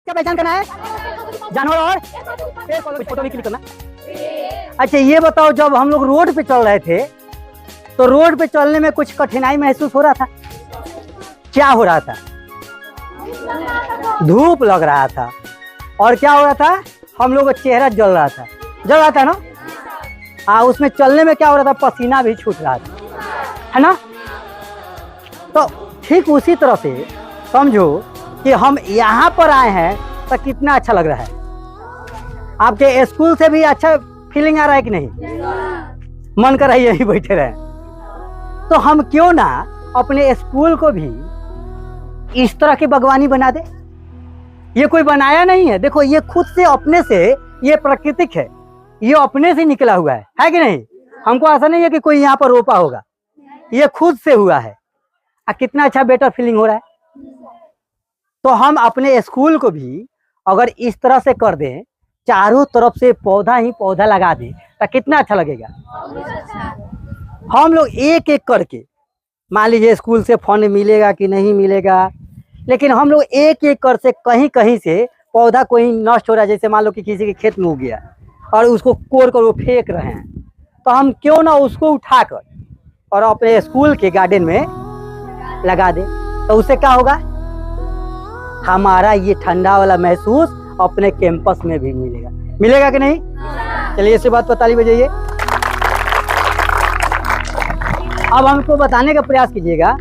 क्या पहचान करना है? जानवर और फोटो भी क्लिक करना। अच्छा ये बताओ, जब हम लोग रोड पे चल रहे थे तो रोड पे चलने में कुछ कठिनाई महसूस हो रहा था? क्या हो रहा था? धूप लग रहा था। और क्या हो रहा था? हम लोग का चेहरा जल रहा था ना। हाँ, उसमें चलने में क्या हो रहा था? पसीना भी छूट रहा था, है ना। तो ठीक उसी तरह से समझो कि हम यहाँ पर आए हैं तो कितना अच्छा लग रहा है। आपके स्कूल से भी अच्छा फीलिंग आ रहा है कि नहीं? मन कर रहा है यहीं बैठे रहे। तो हम क्यों ना अपने स्कूल को भी इस तरह की बागवानी बना दे। ये कोई बनाया नहीं है, देखो ये खुद से अपने से, ये प्राकृतिक है, ये अपने से निकला हुआ है कि नहीं? हमको ऐसा नहीं है कि कोई यहाँ पर रोपा होगा, ये खुद से हुआ है। कितना अच्छा बेटर फीलिंग हो रहा है। तो हम अपने स्कूल को भी अगर इस तरह से कर दें, चारों तरफ से पौधा ही पौधा लगा दें, तो कितना अच्छा लगेगा। हम लोग एक एक करके, मान लीजिए स्कूल से फंड मिलेगा कि नहीं मिलेगा, लेकिन हम लोग एक एक कर से कहीं कहीं से पौधा कोई नष्ट हो रहा है, जैसे मान लो कि किसी के खेत में उग गया और उसको कोड़ कर वो फेंक रहे हैं, तो हम क्यों ना उसको उठाकर और अपने स्कूल के गार्डन में लगा दे। तो उससे क्या होगा? हमारा ये ठंडा वाला महसूस अपने कैंपस में भी मिलेगा कि नहीं? चलिए इसी बात पर ताली बजाइए। अब हमको बताने का प्रयास कीजिएगा,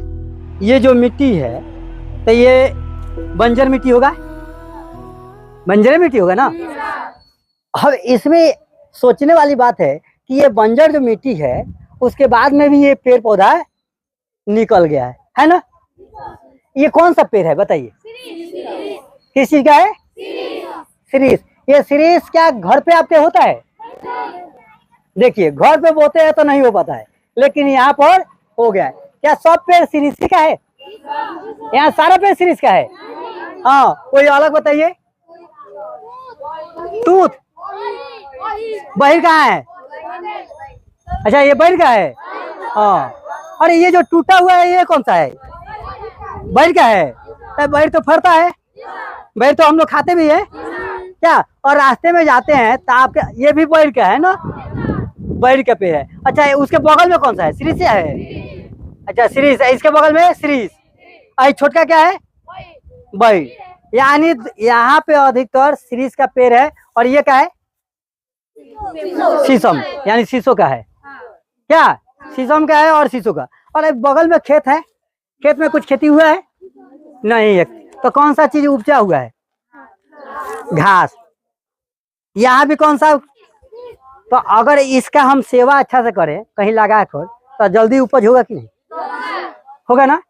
ये जो मिट्टी है तो ये बंजर मिट्टी होगा, बंजर मिट्टी होगा ना। अब इसमें सोचने वाली बात है कि ये बंजर जो मिट्टी है उसके बाद में भी ये पेड़ पौधा निकल गया है ना। ये कौन सा पेड़ है बताइए? किस चीज का है? शिरीष। ये शिरीष क्या घर पे आपके होता है? देखिए घर पे बोते हैं तो नहीं हो पाता है, लेकिन यहाँ पर हो गया है। क्या सब पेड़ शिरीष का है? यहाँ सारा पेड़ शिरीष का है। हाँ, कोई अलग बताइए। तूत बहिर कहाँ है? अच्छा ये बहिर का है। हाँ, अरे ये जो टूटा हुआ है ये कौन सा है? बहिर का है। बहिर तो फरता है, बहिर तो हम लोग खाते भी है क्या। और रास्ते में जाते हैं तो आपके ये भी बहिर का है ना, बहिर का पेड़ है। अच्छा उसके बगल में कौन सा है? शिरीष है। अच्छा शिरीष, इसके बगल में शिरीष, छोटका क्या है? बहिर। यानी यहाँ पे अधिकतर शिरीष का पेड़ है। और ये क्या है? शीशम, यानी शीशो का है। क्या शीशम का है और शीशो का। और बगल में खेत है, खेत में कुछ खेती हुआ है नहीं है, तो कौन सा चीज उपजा हुआ है? घास। यहाँ भी कौन सा? तो अगर इसका हम सेवा अच्छा से करें कहीं लगा कर, तो जल्दी उपज होगा कि नहीं? होगा ना।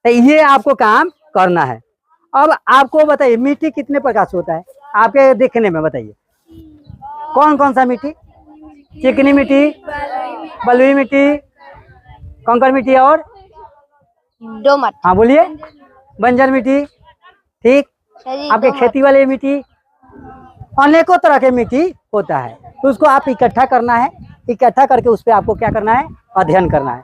तो ये आपको काम करना है। अब आपको बताइए मिट्टी कितने प्रकार से होता है आपके देखने में? बताइए कौन कौन सा मिट्टी? चिकनी मिट्टी, बलुई मिट्टी, कंकर मिट्टी और दोमट। हाँ बोलिए। बंजर मिट्टी, ठीक। आपके खेती वाली मिट्टी, अनेकों तरह के मिट्टी होता है। तो उसको आप इकट्ठा करना है, इकट्ठा करके उस पर आपको क्या करना है? अध्ययन करना है।